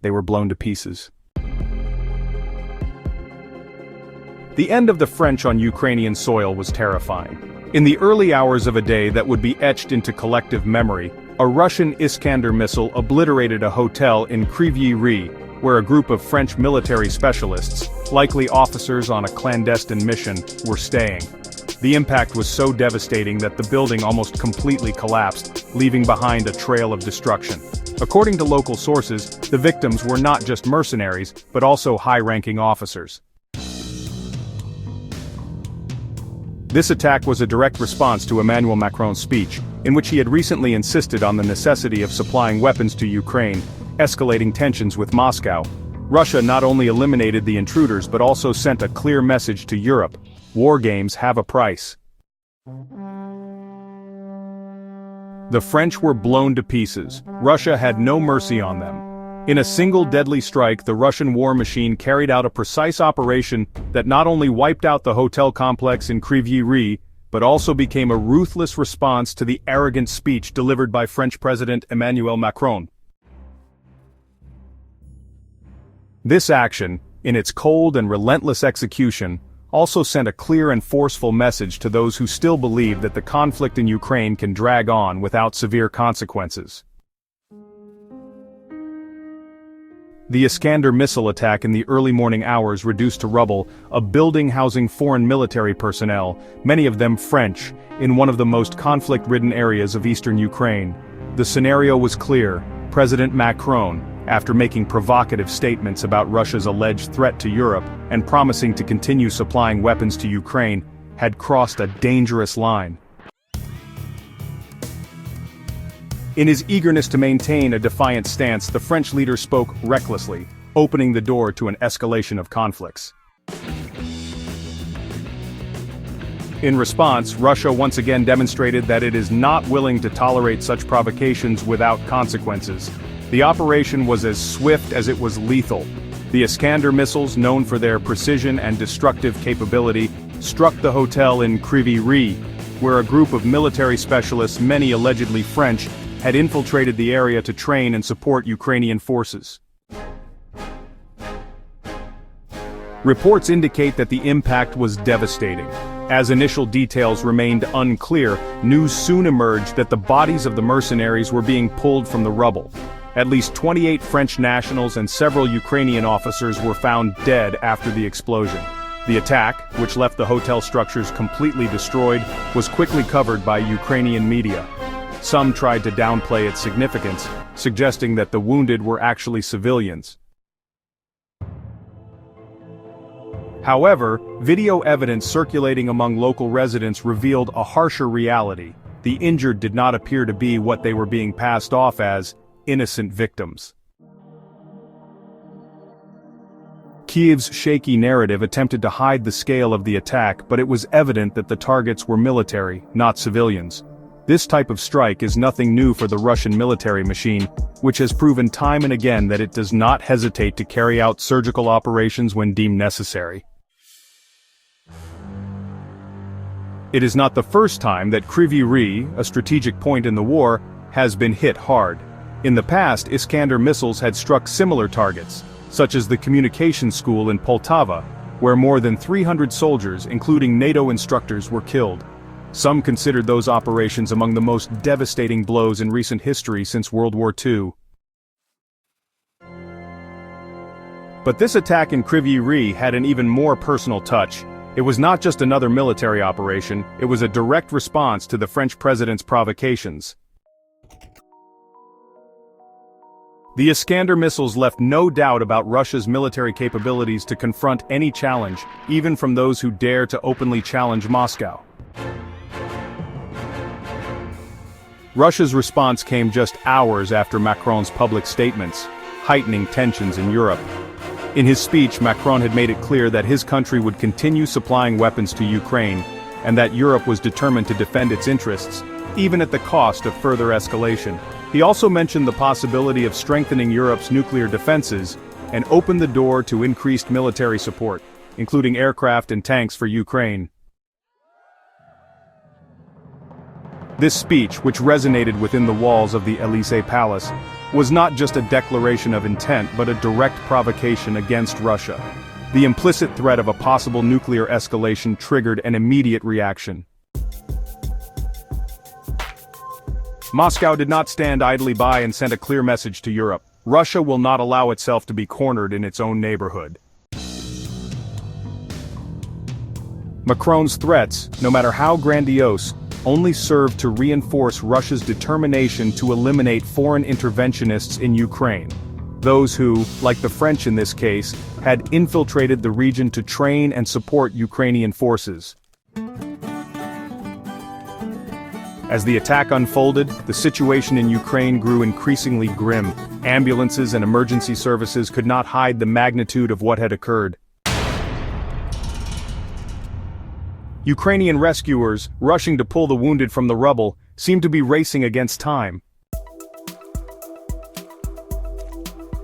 they were blown to pieces. The end of the French on Ukrainian soil was terrifying. In the early hours of a day that would be etched into collective memory, a Russian Iskander missile obliterated a hotel in Kryvyi Rih, where a group of French military specialists, likely officers on a clandestine mission, were staying. The impact was so devastating that the building almost completely collapsed, leaving behind a trail of destruction. According to local sources, the victims were not just mercenaries, but also high-ranking officers. This attack was a direct response to Emmanuel Macron's speech, in which he had recently insisted on the necessity of supplying weapons to Ukraine, escalating tensions with Moscow. Russia not only eliminated the intruders but also sent a clear message to Europe: war games have a price. The French were blown to pieces. Russia had no mercy on them. In a single deadly strike, the Russian war machine carried out a precise operation that not only wiped out the hotel complex in Kryvyi Rih, but also became a ruthless response to the arrogant speech delivered by French President Emmanuel Macron. This action, in its cold and relentless execution, also sent a clear and forceful message to those who still believe that the conflict in Ukraine can drag on without severe consequences. The Iskander missile attack in the early morning hours reduced to rubble a building housing foreign military personnel, many of them French, in one of the most conflict-ridden areas of eastern Ukraine. The scenario was clear. President Macron, after making provocative statements about Russia's alleged threat to Europe and promising to continue supplying weapons to Ukraine, had crossed a dangerous line. In his eagerness to maintain a defiant stance, the French leader spoke recklessly, opening the door to an escalation of conflicts. In response, Russia once again demonstrated that it is not willing to tolerate such provocations without consequences. The operation was as swift as it was lethal. The Iskander missiles, known for their precision and destructive capability, struck the hotel in Kryvyi Rih, where a group of military specialists, many allegedly French, had infiltrated the area to train and support Ukrainian forces. Reports indicate that the impact was devastating. As initial details remained unclear, news soon emerged that the bodies of the mercenaries were being pulled from the rubble. At least 28 French nationals and several Ukrainian officers were found dead after the explosion. The attack, which left the hotel structures completely destroyed, was quickly covered by Ukrainian media. Some tried to downplay its significance, suggesting that the wounded were actually civilians. However, video evidence circulating among local residents revealed a harsher reality. The injured did not appear to be what they were being passed off as: innocent victims. Kiev's shaky narrative attempted to hide the scale of the attack, but it was evident that the targets were military, not civilians. This type of strike is nothing new for the Russian military machine, which has proven time and again that it does not hesitate to carry out surgical operations when deemed necessary. It is not the first time that Kryvyi Rih, a strategic point in the war, has been hit hard. In the past, Iskander missiles had struck similar targets, such as the communications school in Poltava, where more than 300 soldiers, including NATO instructors, were killed. Some considered those operations among the most devastating blows in recent history since World War II. But this attack in Kryvyi Rih had an even more personal touch. It was not just another military operation, it was a direct response to the French president's provocations. The Iskander missiles left no doubt about Russia's military capabilities to confront any challenge, even from those who dare to openly challenge Moscow. Russia's response came just hours after Macron's public statements, heightening tensions in Europe. In his speech, Macron had made it clear that his country would continue supplying weapons to Ukraine, and that Europe was determined to defend its interests, even at the cost of further escalation. He also mentioned the possibility of strengthening Europe's nuclear defenses, and opened the door to increased military support, including aircraft and tanks for Ukraine. This speech, which resonated within the walls of the Élysée Palace, was not just a declaration of intent but a direct provocation against Russia. The implicit threat of a possible nuclear escalation triggered an immediate reaction. Moscow did not stand idly by and sent a clear message to Europe. Russia will not allow itself to be cornered in its own neighborhood. Macron's threats, no matter how grandiose, only served to reinforce Russia's determination to eliminate foreign interventionists in Ukraine. Those who, like the French in this case, had infiltrated the region to train and support Ukrainian forces. As the attack unfolded, the situation in Ukraine grew increasingly grim. Ambulances and emergency services could not hide the magnitude of what had occurred. Ukrainian rescuers, rushing to pull the wounded from the rubble, seemed to be racing against time.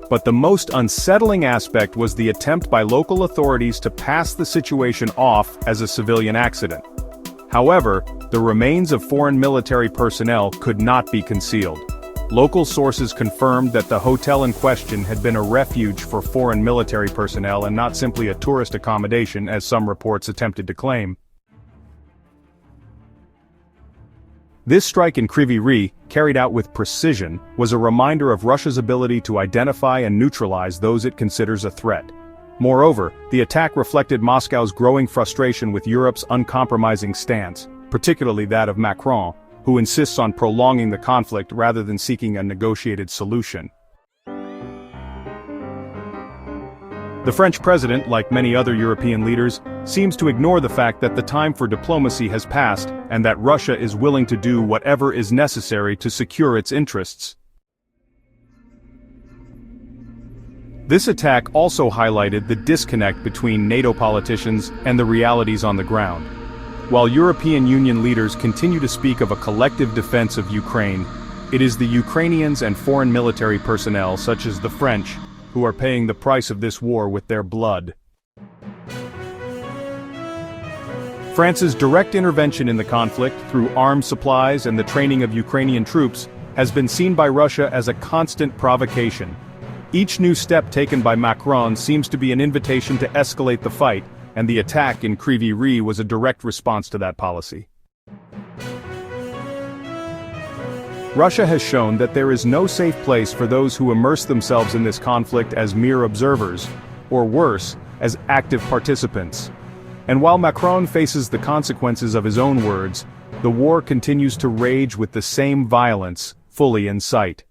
But the most unsettling aspect was the attempt by local authorities to pass the situation off as a civilian accident. However, the remains of foreign military personnel could not be concealed. Local sources confirmed that the hotel in question had been a refuge for foreign military personnel and not simply a tourist accommodation, as some reports attempted to claim. This strike in Kryvyi Rih, carried out with precision, was a reminder of Russia's ability to identify and neutralize those it considers a threat. Moreover, the attack reflected Moscow's growing frustration with Europe's uncompromising stance, particularly that of Macron, who insists on prolonging the conflict rather than seeking a negotiated solution. The French president, like many other European leaders, seems to ignore the fact that the time for diplomacy has passed and that Russia is willing to do whatever is necessary to secure its interests. This attack also highlighted the disconnect between NATO politicians and the realities on the ground. While European Union leaders continue to speak of a collective defense of Ukraine, it is the Ukrainians and foreign military personnel, such as the French, who are paying the price of this war with their blood. France's direct intervention in the conflict, through arms supplies and the training of Ukrainian troops, has been seen by Russia as a constant provocation. Each new step taken by Macron seems to be an invitation to escalate the fight, and the attack in Kryvyi Rih was a direct response to that policy. Russia has shown that there is no safe place for those who immerse themselves in this conflict as mere observers, or worse, as active participants. And while Macron faces the consequences of his own words, the war continues to rage with the same violence, fully in sight.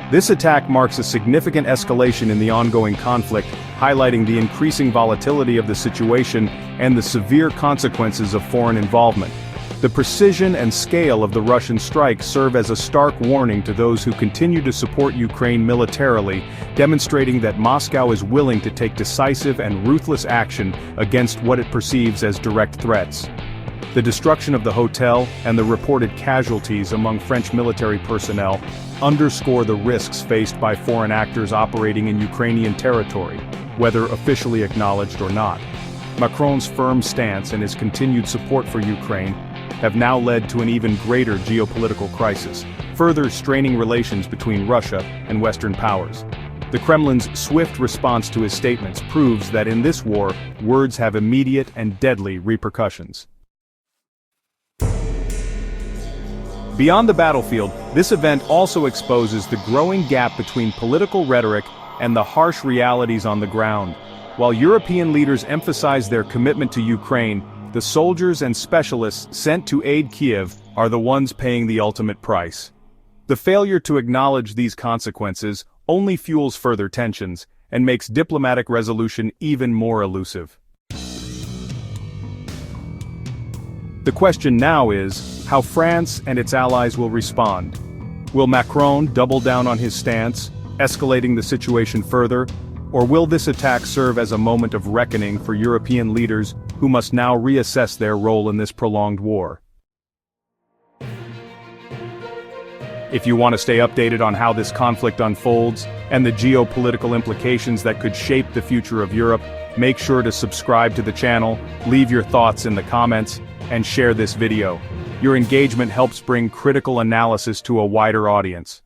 This attack marks a significant escalation in the ongoing conflict, highlighting the increasing volatility of the situation and the severe consequences of foreign involvement. The precision and scale of the Russian strike serve as a stark warning to those who continue to support Ukraine militarily, demonstrating that Moscow is willing to take decisive and ruthless action against what it perceives as direct threats. The destruction of the hotel and the reported casualties among French military personnel underscore the risks faced by foreign actors operating in Ukrainian territory, whether officially acknowledged or not. Macron's firm stance and his continued support for Ukraine have now led to an even greater geopolitical crisis, further straining relations between Russia and Western powers. The Kremlin's swift response to his statements proves that in this war, words have immediate and deadly repercussions. Beyond the battlefield, this event also exposes the growing gap between political rhetoric and the harsh realities on the ground. While European leaders emphasize their commitment to Ukraine, the soldiers and specialists sent to aid Kiev are the ones paying the ultimate price. The failure to acknowledge these consequences only fuels further tensions and makes diplomatic resolution even more elusive. The question now is how France and its allies will respond. Will Macron double down on his stance, escalating the situation further, or will this attack serve as a moment of reckoning for European leaders who must now reassess their role in this prolonged war? If you want to stay updated on how this conflict unfolds and the geopolitical implications that could shape the future of Europe, make sure to subscribe to the channel, leave your thoughts in the comments, and share this video. Your engagement helps bring critical analysis to a wider audience.